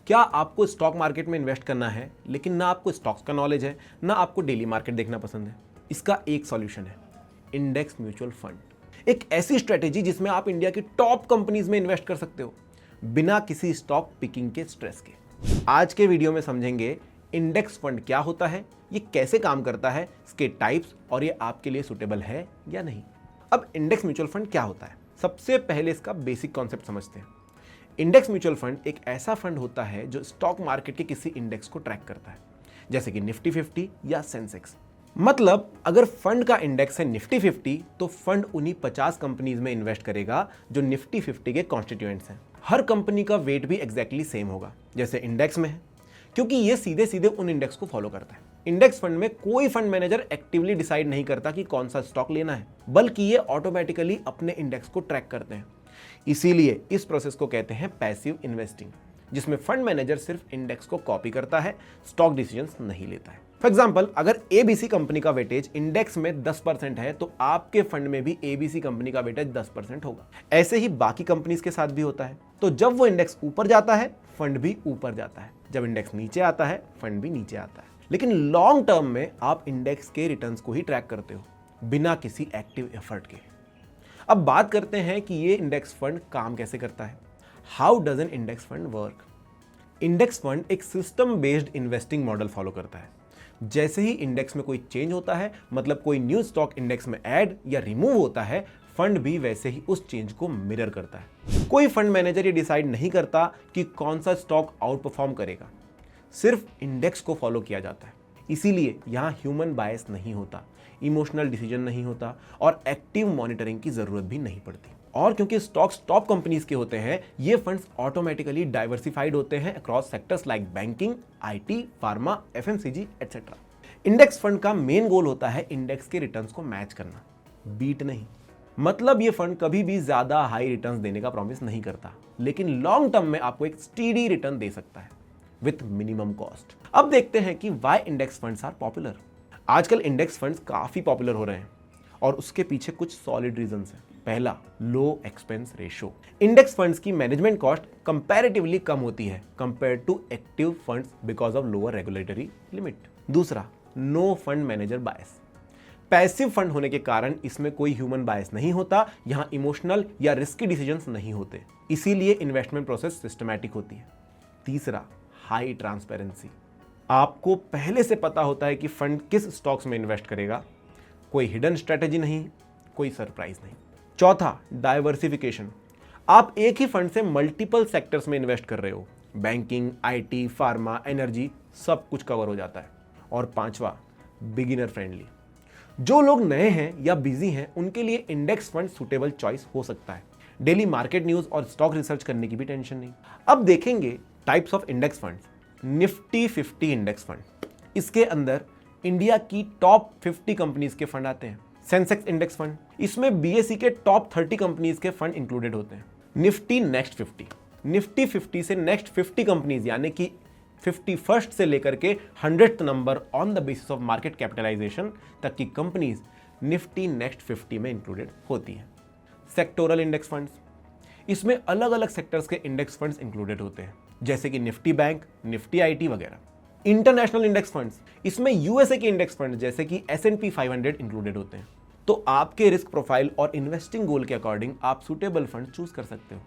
क्या आपको stock market में इन्वेस्ट करना है लेकिन ना आपको स्टॉक्स का नॉलेज है, ना आपको डेली मार्केट देखना पसंद है? इसका एक सॉल्यूशन है, इंडेक्स म्यूचुअल फंड। एक ऐसी स्ट्रेटेजी जिसमें आप इंडिया की टॉप कंपनीज में इन्वेस्ट कर सकते हो बिना किसी स्टॉक पिकिंग के स्ट्रेस के। आज के वीडियो में समझेंगे इंडेक्स फंड क्या होता है, ये कैसे काम करता है, इसके टाइप्स और ये आपके लिए सुटेबल है या नहीं। अब इंडेक्स म्यूचुअल फंड क्या होता है, सबसे पहले इसका बेसिक कॉन्सेप्ट समझते हैं। इंडेक्स म्यूचुअल फंड एक ऐसा फंड होता है जो स्टॉक मार्केट के किसी इंडेक्स को ट्रैक करता है, जैसे कि निफ्टी 50 या सेंसेक्स। मतलब अगर फंड का इंडेक्स है निफ्टी 50 तो फंड उन्हीं 50 कंपनीज में इन्वेस्ट करेगा जो निफ्टी 50 के कॉन्स्टिट्यूएंट्स हैं। हर कंपनी का वेट भी एग्जैक्टली सेम होगा जैसे इंडेक्स में है, क्योंकि ये सीधे सीधे उन इंडेक्स को फॉलो करता है। इंडेक्स फंड में कोई फंड मैनेजर एक्टिवली डिसाइड नहीं करता कि कौन सा स्टॉक लेना है, बल्कि ये ऑटोमेटिकली अपने इंडेक्स को ट्रैक करते हैं। इसीलिए इस प्रोसेस को कहते हैं पैसिव इन्वेस्टिंग, जिसमें फंड मैनेजर सिर्फ इंडेक्स को कॉपी करता है, स्टॉक डिसीजंस नहीं लेता है। फॉर एग्जांपल, अगर एबीसी कंपनी का वेटेज इंडेक्स में 10% है तो आपके फंड में भी एबीसी कंपनी का वेटेज 10% होगा। ऐसे ही बाकी कंपनीज के साथ भी होता है। तो जब वो इंडेक्स ऊपर जाता है फंड भी ऊपर जाता है, जब इंडेक्स नीचे आता है फंड भी नीचे आता है। लेकिन लॉन्ग टर्म में आप इंडेक्स के रिटर्न्स को ही ट्रैक करते हो बिना किसी एक्टिव एफर्ट के। अब बात करते हैं कि ये इंडेक्स फंड काम कैसे करता है। How does an index fund work? Index fund एक system based investing model follow करता है। जैसे ही इंडेक्स में कोई चेंज होता है, मतलब कोई न्यू स्टॉक इंडेक्स में ऐड या रिमूव होता है, फंड भी वैसे ही उस चेंज को मिरर करता है। कोई फंड मैनेजर ये डिसाइड नहीं करता कि कौन सा स्टॉक आउट परफॉर्म करेगा, सिर्फ इंडेक्स को फॉलो किया जाता है। इसीलिए यहां ह्यूमन बायस नहीं होता, इमोशनल डिसीजन नहीं होता और एक्टिव मॉनिटरिंग की जरूरत भी नहीं पड़ती। और क्योंकि स्टॉक्स टॉप कंपनीज के होते हैं, ये फंड्स ऑटोमेटिकली डाइवर्सिफाइड होते हैं across sectors like banking, IT, pharma, FMCG etcetera. Index fund का मेन गोल होता है इंडेक्स के रिटर्न्स को मैच करना, बीट नहीं। मतलब ये फंड कभी भी ज्यादा हाई रिटर्न्स देने का प्रॉमिस नहीं करता, लेकिन लॉन्ग टर्म में आपको एक स्टीडी रिटर्न दे सकता है विथ मिनिमम कॉस्ट। अब देखते हैं कि why index funds are popular. आजकल इंडेक्स फंड्स काफी पॉपुलर हो रहे हैं और उसके पीछे कुछ सॉलिड रीजंस हैं। पहला, low expense ratio. Index funds की मैनेजमेंट कॉस्ट कंपैरेटिवली कम होती है compare to active funds because of lower regulatory limit. दूसरा, no fund manager bias. Passive fund होने के कारण इसमें कोई ह्यूमन बायस नहीं होता, यहां इमोशनल या रिस्की डिसीजंस नहीं होते, इसीलिए इन्वेस्टमेंट प्रोसेस सिस्टमैटिक होती है। तीसरा, हाई ट्रांसपेरेंसी। आपको पहले से पता होता है कि फंड किस स्टॉक्स में इन्वेस्ट करेगा, कोई हिडन स्ट्रेटेजी नहीं, कोई सरप्राइज नहीं। चौथा, डाइवर्सिफिकेशन। आप एक ही फंड से मल्टीपल सेक्टर्स में इन्वेस्ट कर रहे हो, बैंकिंग, आईटी, फार्मा, एनर्जी, सब कुछ कवर हो जाता है। और पांचवा, बिगिनर फ्रेंडली। जो लोग नए हैं या बिजी हैं उनके लिए इंडेक्स फंड सुटेबल चॉइस हो सकता है। डेली मार्केट न्यूज और स्टॉक रिसर्च करने की भी टेंशन नहीं। अब देखेंगे types of index funds. Nifty 50 index fund, इसके अंदर इंडिया की टॉप 50 कंपनीज के फंड आते हैं। सेंसेक्स इंडेक्स फंड, इसमें बीएसई के टॉप 30 कंपनीज के फंड इंक्लूडेड होते हैं। निफ्टी नेक्स्ट 50, निफ्टी 50 से नेक्स्ट 50 कंपनीज यानी कि 51st से लेकर के 100th number on the basis of market capitalization तक की कंपनीज निफ्टी नेक्स्ट 50 में इंक्लूडेड होती हैं। सेक्टोरल इंडेक्स फंड्स, इसमें अलग अलग सेक्टर्स के इंडेक्स फंड्स इंक्लूडेड होते हैं, जैसे कि निफ्टी बैंक, निफ्टी आईटी वगैरह। इंटरनेशनल इंडेक्स फंड्स, इसमें यूएसए के इंडेक्स फंड जैसे कि S&P 500 इंक्लूडेड होते हैं। तो आपके रिस्क प्रोफाइल और इन्वेस्टिंग गोल के अकॉर्डिंग आप सुटेबल फंड चूज कर सकते हो।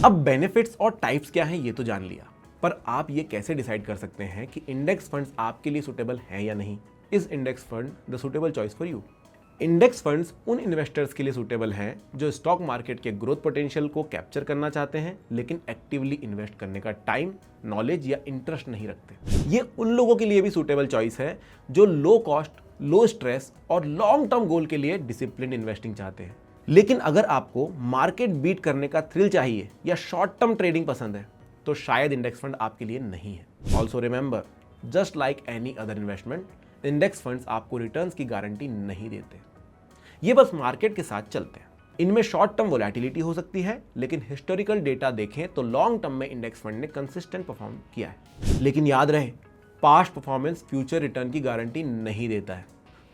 अब बेनिफिट्स और टाइप्स क्या हैं ये तो जान लिया, पर आप ये कैसे डिसाइड कर सकते हैं कि इंडेक्स फंड्स आपके लिए सुटेबल हैं या नहीं? Is index fund the suitable choice for you? Index funds उन इन्वेस्टर्स के लिए सुटेबल हैं जो स्टॉक मार्केट के ग्रोथ पोटेंशियल को कैप्चर करना चाहते हैं लेकिन एक्टिवली इन्वेस्ट करने का टाइम, नॉलेज या इंटरेस्ट नहीं रखते। ये उन लोगों के लिए भी सुटेबल चॉइस है जो लो कॉस्ट, लो स्ट्रेस और लॉन्ग टर्म गोल के लिए डिसिप्लिन इन्वेस्टिंग चाहते हैं। लेकिन अगर आपको मार्केट बीट करने का थ्रिल चाहिए या शॉर्ट टर्म ट्रेडिंग पसंद है तो शायद इंडेक्स फंड आपके लिए नहीं है। Also remember, just like any other investment, index funds आपको रिटर्न्स की गारंटी नहीं देते, ये बस मार्केट के साथ चलते हैं। इनमें शॉर्ट टर्म वोलेटिलिटी हो सकती है, लेकिन हिस्टोरिकल डेटा देखें तो लॉन्ग टर्म में इंडेक्स फंड ने कंसिस्टेंट परफॉर्म किया है। लेकिन याद रहे, पास्ट परफॉर्मेंस फ्यूचर रिटर्न की गारंटी नहीं देता है।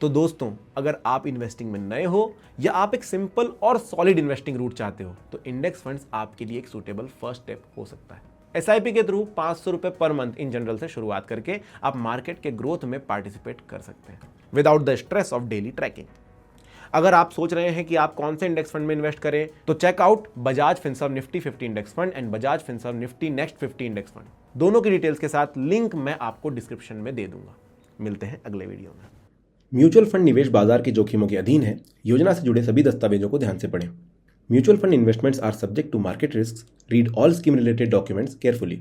तो दोस्तों, अगर आप इन्वेस्टिंग में नए हो या आप एक सिंपल और सॉलिड इन्वेस्टिंग रूट चाहते हो तो इंडेक्स फंड्स आपके लिए एक सूटेबल फर्स्ट स्टेप हो सकता है। SIP के थ्रू 500 रुपए पर मंथ इन जनरल से शुरुआत करके आप मार्केट के ग्रोथ में पार्टिसिपेट कर सकते हैं without the stress of daily tracking. अगर आप सोच रहे हैं कि आप कौन से इंडेक्स फंड में इन्वेस्ट करें तो check out Bajaj Finserv Nifty 50 index fund and Bajaj Finserv Nifty next 50 index fund. दोनों की डिटेल्स के साथ लिंक मैं आपको डिस्क्रिप्शन में दे दूंगा। मिलते हैं अगले वीडियो में। म्यूचुअल फंड निवेश बाजार के जोखिमों के अधीन है। योजना से जुड़े सभी दस्तावेजों को ध्यान से पढ़ें। Mutual fund investments are subject to market risk. Read all scheme related documents carefully.